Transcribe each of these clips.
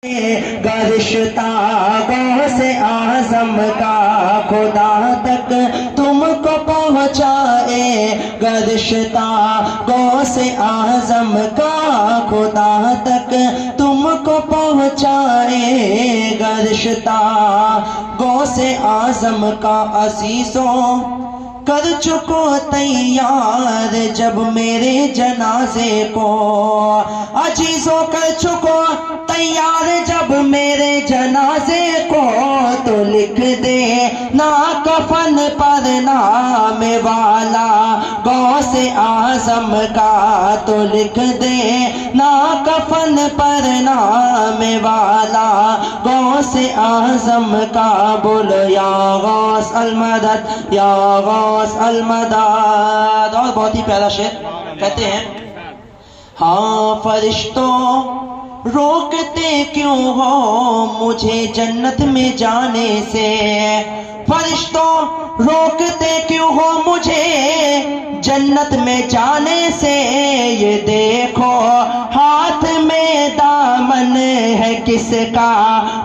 گرشتہ غوث اعظم کا خدا تک تم کو پہنچائے، گرشتہ غوث اعظم کا خدا تک تم کو پہنچائے، گرشتہ غوث اعظم کا عزیزوں کر چکو تیار جب میرے جنازے کو، عزیزوں کر چکو تیار جب میرے جنازے کو، تو لکھ دے نا کفن پر نام والا غوث اعظم کا، تو لکھ دے نا کفن پر نام والا غوث اعظم کا، بولو یا غوث المدد یا غوث المدد۔ اور بہت ہی پیارا شعر کہتے ہیں، ہاں فرشتوں روکتے کیوں ہو مجھے جنت میں جانے سے، فرشتوں روکتے کیوں ہو مجھے جنت میں جانے سے، یہ دیکھو ہاتھ میں دامن ہے کس کا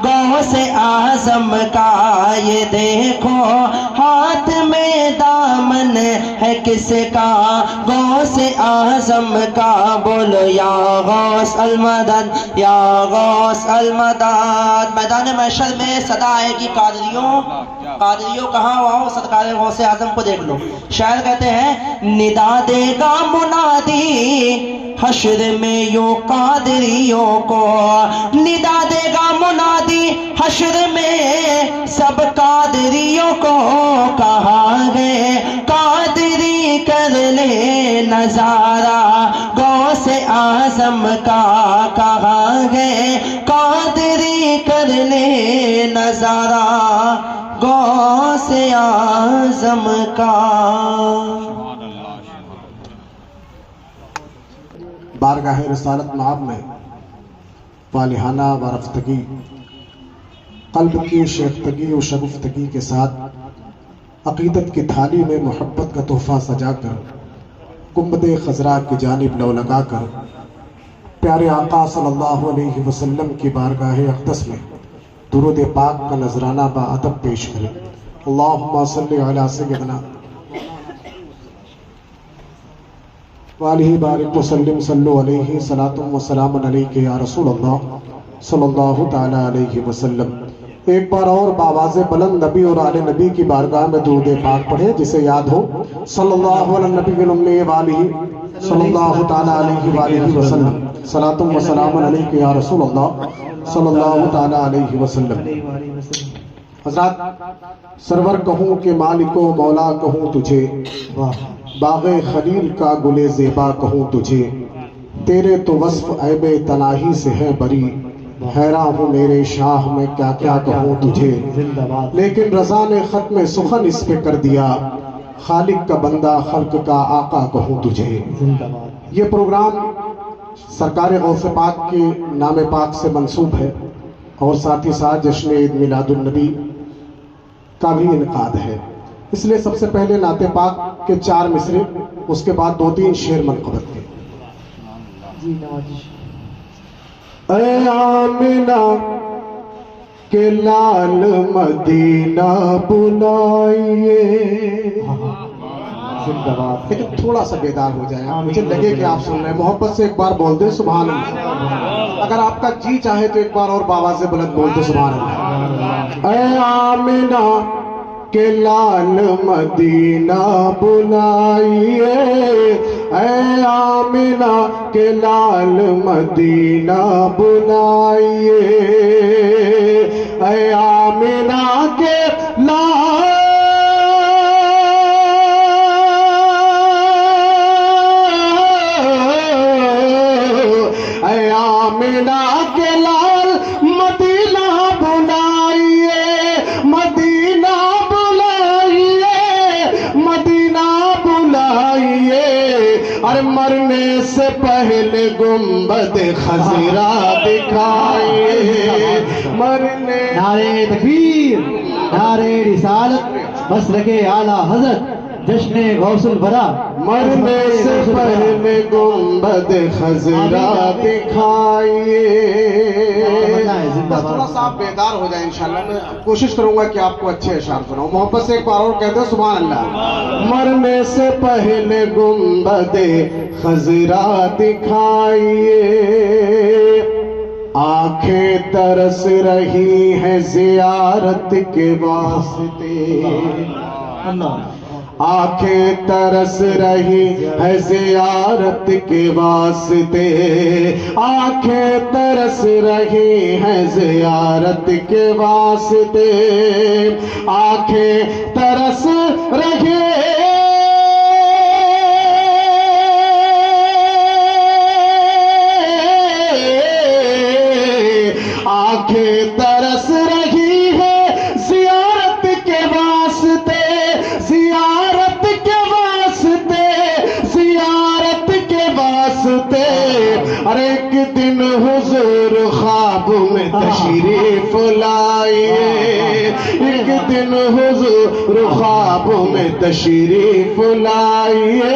غوث اعظم کا، یہ دیکھو ہاتھ میں دامن ہے کس کا غوث اعظم کا، بولو یا غوث المدد یا غوث المدد۔ میدان محشر میں صدا آئے گی قادریوں، قادریوں کہاں آؤ سرکار غوث اعظم کو دیکھ لو۔ شاعر کہتے ہیں، ندا دے گا منادی حشر میں یوں قادریوں کو، ندا دے گا منادی حشر میں سب قادریوں کو، کہاں گئے قادری کر لے نظارہ غوث اعظم کا، کہاں گئے قادری کر لے نظارہ غوث اعظم کا۔ بارگاہ رسالت مآب میں والہانہ ورفتگی، قلب کی شیفتگی و شگفتگی کے ساتھ عقیدت کی تھالی میں محبت کا تحفہ سجا کر، گنبد خضرا کی جانب لو لگا کر، پیارے آقا صلی اللہ علیہ وسلم کی بارگاہ اقدس میں درود پاک کا نذرانہ باادب پیش کریں۔ اللہم صلی علی سیدنا وآلہ بارک وسلم صلو علیہ صلاۃ و سلام علیک یا رسول اللہ صلی اللہ تعالی علیہ وسلم۔ ایک بار اور بآواز بلند نبی اور آل نبی کی بارگاہ میں درود پاک پڑھیں جسے یاد ہو، صلی اللہ علی نبی الامی وآلہ صلی اللہ تعالی علیہ وآلہ وسلم، صلاۃ و سلام علیک یا رسول اللہ صلی اللہ تعالی علیہ وسلم۔ حضرات، سرور کہوں کہ مالک و مولا کہوں تجھے، باغ خلیل کا گل زیبا کہوں تجھے، تیرے تو وصف عیب تناہی سے ہے بری، حیراں ہوں میرے شاہ میں کیا کیا کہوں تجھے، لیکن رضا نے ختم سخن اس پہ کر دیا، خالق کا بندہ خلق کا آقا کہوں تجھے۔ یہ پروگرام سرکار غوث پاک کے نام پاک سے منسوب ہے اور ساتھ ہی ساتھ جشن عید میلاد النبی کا بھی انعقاد ہے، اس لیے سب سے پہلے نعت پاک کے 4 مصرے، اس کے بعد 2-3 شعر منقبت کے۔ اے آمنہ کے لال مدینہ بلائیے، لیکن تھوڑا سا بیدار ہو جائے، مجھے لگے کہ آپ سن رہے ہیں، محبت سے ایک بار بول دیں سبحان اللہ۔ اگر آپ کا جی چاہے تو ایک بار اور بآواز بلند بول دیں سبحان اللہ۔ اے آمنہ کہ لال مدینہ بلائیے، اے آمنہ کہ لال مدینہ بلائیے، اے آمنہ کہ لال اے آمنہ کے لال مدینہ بلائیے، مدینہ بلائیے، مدینہ بلائیے، اور مرنے سے پہلے گنبد خضرا دکھائیے، مرنے نعرہ تکبیر، نعرہ رسالت، مسلک اعلیٰ حضرت جشن غوث البرا مرنے سے پہلے گنبد خضرا دکھائیے. تھوڑا سا آپ بیدار ہو جائیں انشاءاللہ. میں کوشش کروں گا کہ آپ کو اچھے اشعار سناؤں. محبت سے ایک بار اور کہتے ہیں سبحان اللہ. مرنے سے پہلے گنبد خضرا دکھائیے, آنکھیں ترس رہی ہیں زیارت کے واسطے. آنکھیں ترس رہی ہے زیارت کے واسطے, آنکھیں ترس رہی ہیں زیارت کے واسطے, آنکھیں ترس رہی آنکھیں ترس رہی ہے زیارت کے واسطے, زیارت کے واسطے, زیارت کے واسطے. ہر ایک دن حضور خواب میں تشریف لائیے, ایک دن حضور خواب میں تشریف لائیے,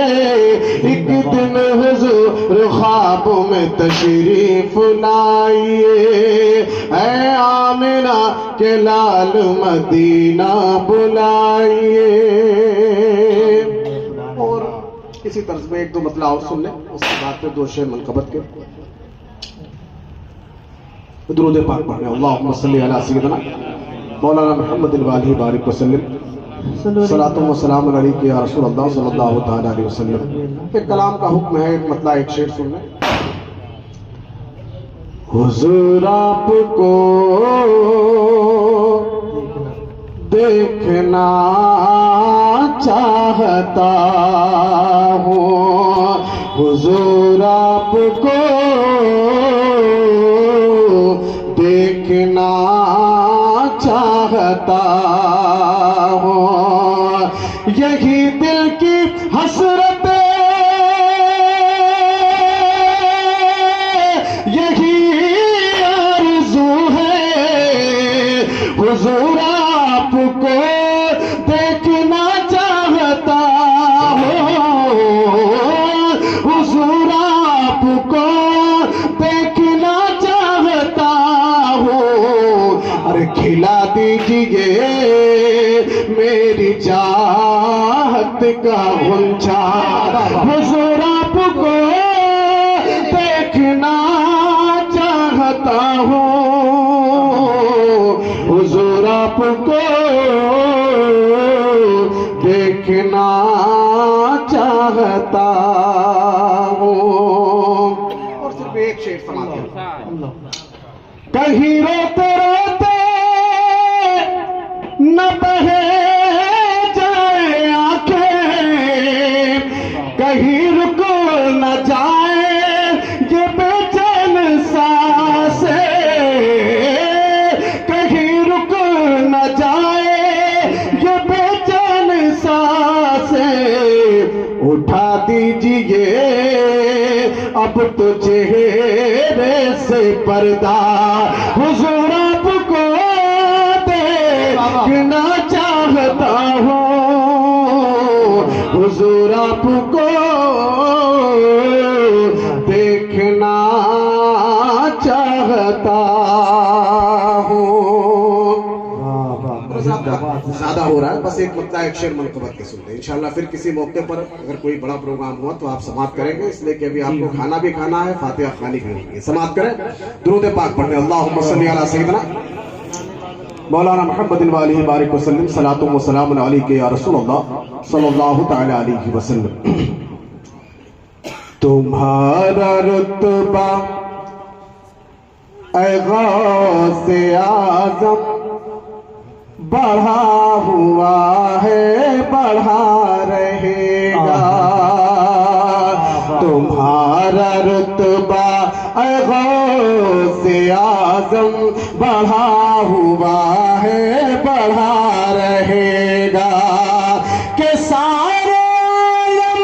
ایک دن حضور خواب میں تشریف لائیے. اے آمنہ کے لال مدینہ بلائیے. اور اسی طرز میں ایک دو مطلع اور سن لیں, اس کے بعد پھر دو شعر منقبت کے درود پاک پڑھنے. اللہم صلی علی سیدنا مولانا محمد الوالی بارک وسلم, صلاۃ و سلام علیک یا رسول اللہ صلی اللہ تعالی علیہ وسلم. ایک کلام کا حکم ہے, ایک مطلع ایک شعر سن لیں. حضور آپ کو دیکھنا چاہتا ہوں, حضور آپ کو دیکھنا چاہتا ہوں, یہی دل کی حسرت, یہی آرزو ہے, حضور آپ کو دیکھنا چاہتا ہوں, حضور آپ کو دیکھنا چاہتا ہوں. ارے کھلا دیجیے میری چاہت کا غنچہ, حضور آپ کو دیکھنا چاہتا ہوں, حضور آپ کو دیکھنا چاہتا ہوں. اور صرف ایک شعر سماتے ہیں. کہیں روتے روتے نہ بہے جائے آنکھیں, کہیں رک نہ جائے یہ بے چین سانسیں, کہیں رک نہ جائے یہ بے چین سانسیں. اٹھا دیجیے اب تو چہرے سے پردہ, حضور آپ کو دیکھنا چاہتا ہوں, حضور آپ کو دیکھنا چاہتا ہوں. زیادہ ہو رہا ہے, بس ایک مطلع ایک شعر منقبت کے سن لیں. انشاءاللہ پھر کسی موقع پر اگر کوئی بڑا پروگرام ہوا تو آپ سماعت کریں گے, اس لیے کہ ابھی آپ کو کھانا بھی کھانا ہے, فاتحہ خوانی بھی ہونی ہے. سماعت کریں, درود پاک پڑھیں. اللہم صلی علی سیدنا مولانا محمد الوالی بارک وسلم, صلاۃ و سلام علیک یا رسول اللہ صلی اللہ تعالی علیہ وسلم. تمہارا رتبہ اے غوث اعظم بڑھا ہوا ہے, بڑھا رہے گا. تمہارا رتبہ اے غوث اعظم بڑھا ہوا ہے, بڑھا رہے گا. کہ سارے عالم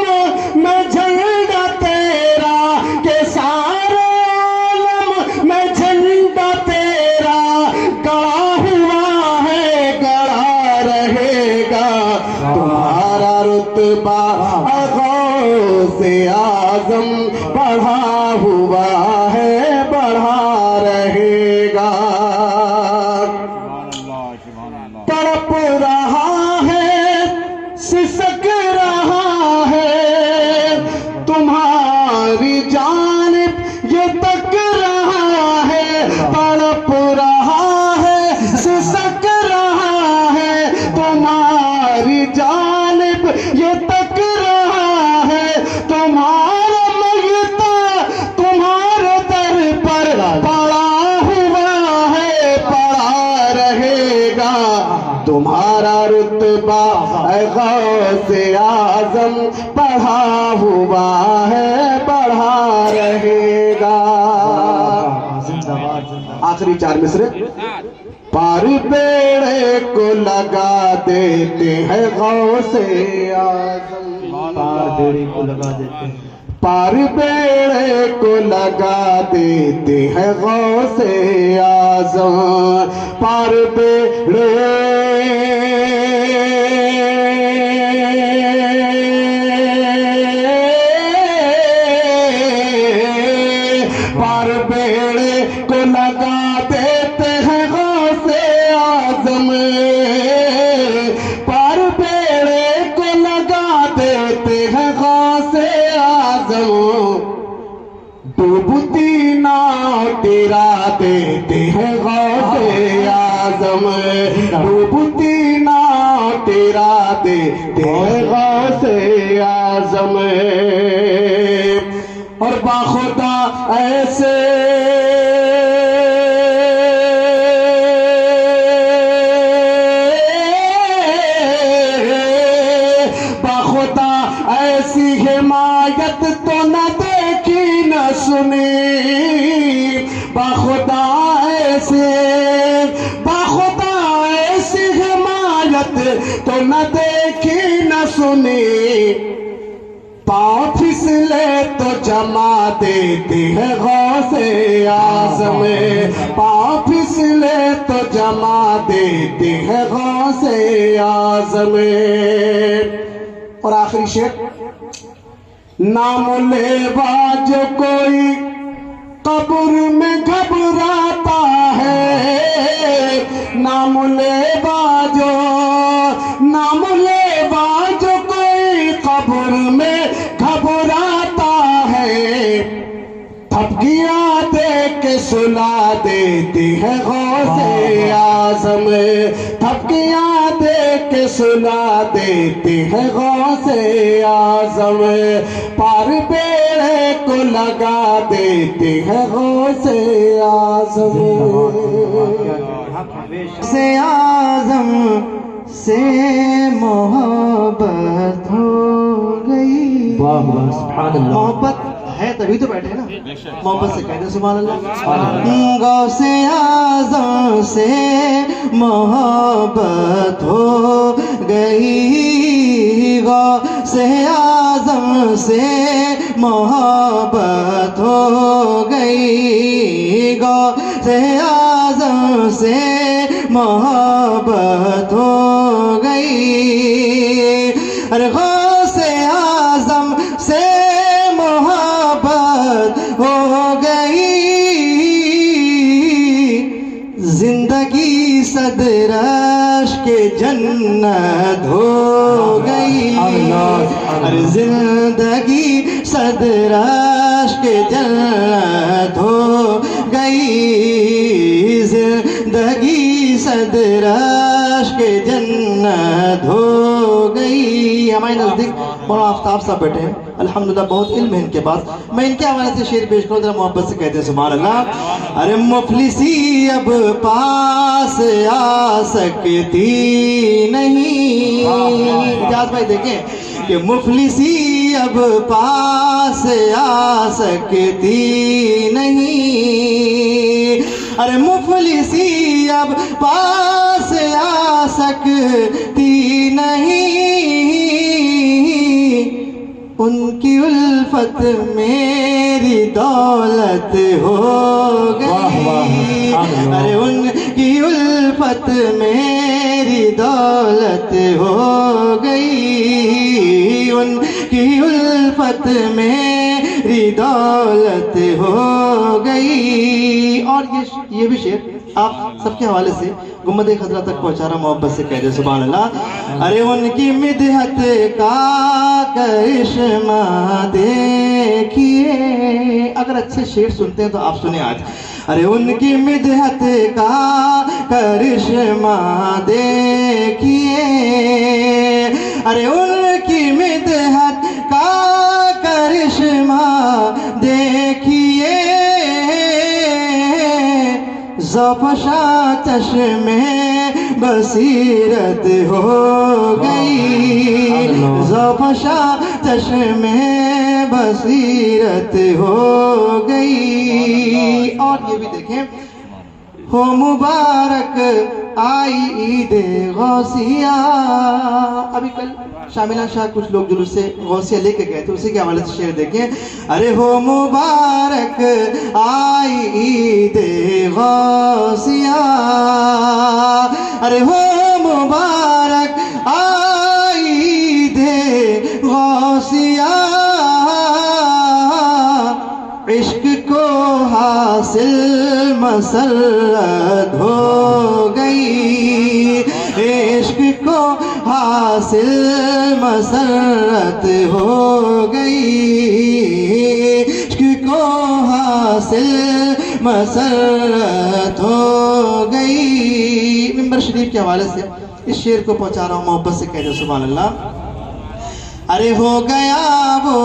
میں جھنڈا تیرا, کہ سارے عالم میں جھنڈا تیرا گڑا ہوا ہے, گڑا رہے گا. تمہارا رتبہ تمہارا رتبہ اے غوث اعظم بڑھا ہوا ہے، بڑھا رہے گا۔ آخری 4 مصرے۔ پار بیڑے کو لگا دیتے ہیں غوث اعظم، پار بیڑے کو لگا دیتے ہیں، پار بیڑے کو لگا دیتے ہیں غوث اعظم، پار بیڑے پار بیڑے کو لگا دیتے ہیں غوث اعظم، پار بیڑے کو لگا دیتے ہیں غوث اعظم، ڈوبتی ناؤ تیرا دیتے ہیں غوث اعظم، ڈوبتی ناؤ تیرا دیتے ہیں غوث اعظم، اور باخدا ایسے باخدا ایسی حمایت تو نہ دیکھی نہ سنی، باخدا ایسی حمایت تو نہ دیکھی نہ سنی، پاؤں پھسلے تو جما دیتے ہیں غوث اعظم، پاؤں پھسلے تو جما دیتے ہیں غوث اعظم۔ اور آخری شعر، نام لیوا جو کوئی قبر میں گھبراتا ہے، نام لیوا جو کوئی قبر میں گھبراتا ہے، تھپکیاں دے کے سلا دیتے ہیں غوث اعظم، تھپکیاں دے کے سلا دیتے ہیں غوث اعظم، پار بیڑے کو لگا دیتے ہیں غوث اعظم، غوث اعظم سے محبت ہو گئی۔ واہ واہ سبحان اللہ، محبت ہے تبھی تو بیٹھے نا، محبت سے کہتے ہیں سبحان اللہ۔ غوث اعظم سے محبت ہو گئی، غوث اعظم سے محبت ہو گئی، غوث اعظم سے محبت ہو گئی، ارے غوث اعظم سے محبت ہو گئی، زندگی صدر عشق جنت ہو گئی، ارے زندگی صدر عشق جنت ہو گئی، زندگی صدر عشق جنت ہو گئی۔ ہمارے نزدیک مولانا آفتاب صاحب بیٹھے ہیں، الحمدللہ بہت علم ہے ان کے پاس، میں ان کے حوالے سے شعر پیش کروں، ذرا محبت سے کہتے ہیں سبحان اللہ۔ ارے مفلسی اب پاس آ سکتی نہیں، اجاز بھائی دیکھیں کہ مفلسی اب پاس آ سکتی نہیں، ارے مفلسی اب پاس آ سکتی نہیں، ان کی الفت میری دولت ہو گئی، ارے ان کی الفت میری دولت ہو گئی، ان کی الفت میری دولت ہو گئی۔ اور یہ بھی شعر آپ سب کے حوالے سے گنبد خضرا تک پہنچا رہا، محبت سے کہہ دے سبحان اللہ۔ ارے ان کی مدحت کا کرشمہ دیکھیے، اگر اچھے شعر سنتے ہیں تو آپ سنیں آج، ارے ان کی مدحت کا کرشمہ دیکھیے، ارے ان کی مدحت کا کرشمہ دیکھیے، ذوفشا چشمے بصیرت ہو گئی، ذوق و شاتش میں بصیرت ہو گئی۔ اور یہ بھی دیکھیں، ہو مبارک آئی عید غوثیہ۔ ابھی کل شاملہ شاہ کچھ لوگ جلوس سے غوثیہ لے کے گئے تھے، اسی کے حوالے سے شعر دیکھیں، ارے ہو مبارک آئی عید غوثیہ، ارے ہو مبارک آئی عید غوثیہ، عشق کو حاصل مسرت ہو گئی، عشق کو حاصل مسرت ہو گئی، عشق کو حاصل مسرت ہو گئی۔ ممبر شریف کے حوالے سے اس شعر کو پہنچا رہا ہوں، محبت سے کہہ دو سبحان اللہ۔ ارے ہو گیا وہ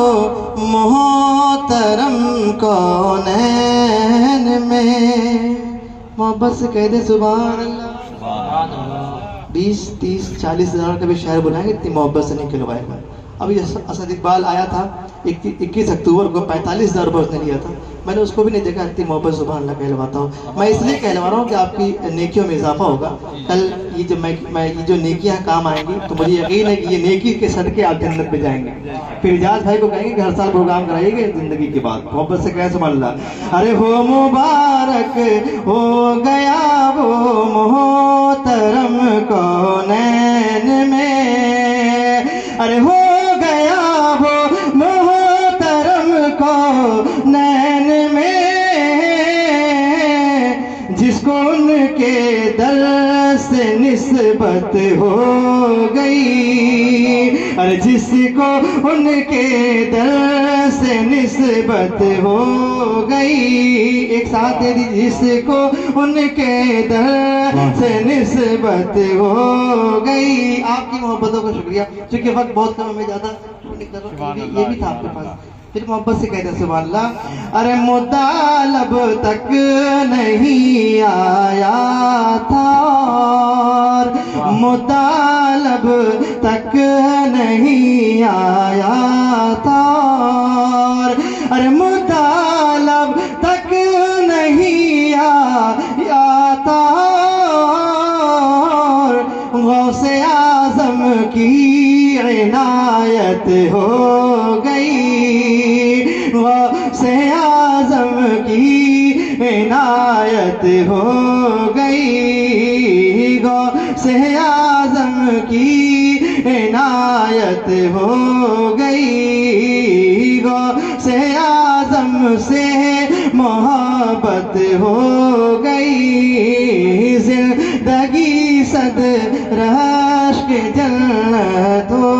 محترم کونین میں، محبت سے کہہ دے سبحان اللہ۔ 20 30 40 ہزار کا بھی شاعر بلائیں گے، اتنی محبت سے نہیں کھلوائے گا۔ ابھی اسد اقبال آیا تھا 21 اکتوبر کو، 45,000 روپے اس نے لیا تھا، میں نے اس کو بھی نہیں دیکھا، اتنی محبت سبحان اللہ کہلواتا ہوں۔ میں اس لیے کہلوا رہا ہوں کہ آپ کی نیکیوں میں اضافہ ہوگا، کل یہ جو نیکیاں کام آئیں گی تو مجھے یقین ہے کہ یہ نیکی کے صدقے آپ جنت میں جائیں گے۔ پھر اجاز بھائی کو کہیں گے کہ ہر سال پروگرام کرائیے گے زندگی کے بعد، محبت سے کہے سبحان اللہ۔ ارے ہو مبارک ہو گیا وہ محترم کونین میں، ارے ہو گیا وہ محترم کونین میں، جس کو ان کے در سے نسبت ہو گئی، ارے جس کو ان کے در سے نسبت ہو گئی، ایک ساتھ دے دی، جس کو ان کے در سے نسبت ہو گئی۔ آپ کی محبتوں کا شکریہ، چونکہ وقت بہت کم ہمیں زیادہ یہ بھی تھا آپ کے پاس، پھر محبت سے کہتے ہیں سبحان اللہ۔ ارے مطالب تک نہیں آیا تھا، اور مطالب تک نہیں آیا تھا، ارے مطالب تک نہیں آیا تھا، غوث اعظم کی عنایت ہو گئی، غوث اعظم کی عنایت ہو گئی، غوث اعظم کی عنایت ہو گئی، غوث اعظم سے محبت ہو گئی، زندگی صد رشک جنت ہو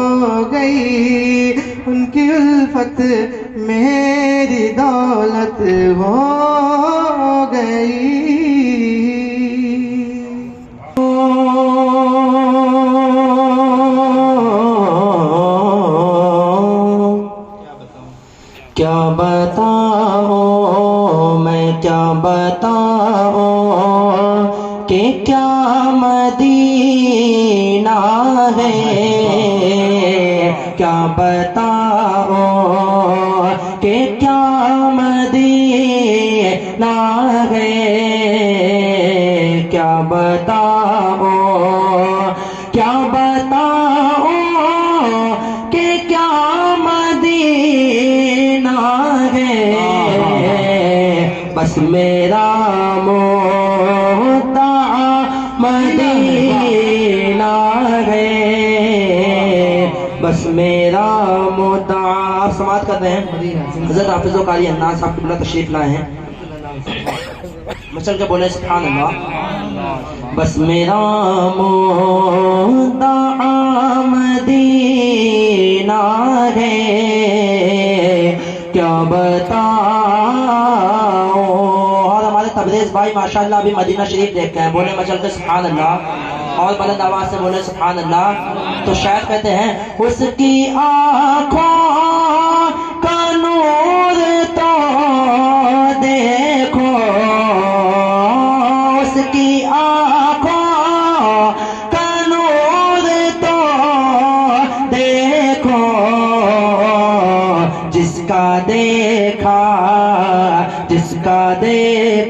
گئی، ان کی الفت میری دولت ہو گئی۔ کیا بتاؤں میں کیا بتاؤں کہ کیا مدینہ ہے، کیا بتاؤں کہ کیا مدینہ ہے، کیا بتاؤں کیا بتاؤں کہ کیا مدینہ ہے، بس میرا مدعا مدینہ ہے، بس میرا مدعا۔ آپ سماعت کر رہے ہیں، حضرت حافظ و قاری الناس صاحب قبلہ تشریف لائے ہیں، مچل کے بولے سبحان اللہ۔ بس میرا مدعا مدینہ ہے، کیا بتاؤں۔ اور ہمارے تبریز بھائی ماشاءاللہ ابھی مدینہ شریف دیکھ کے ہیں، بولے مچل کے سبحان اللہ، اور بلند آواز سے بولے سبحان اللہ۔ تو شاید کہتے ہیں اس کی آنکھوں کا نور تو دیکھو، اس کی آنکھوں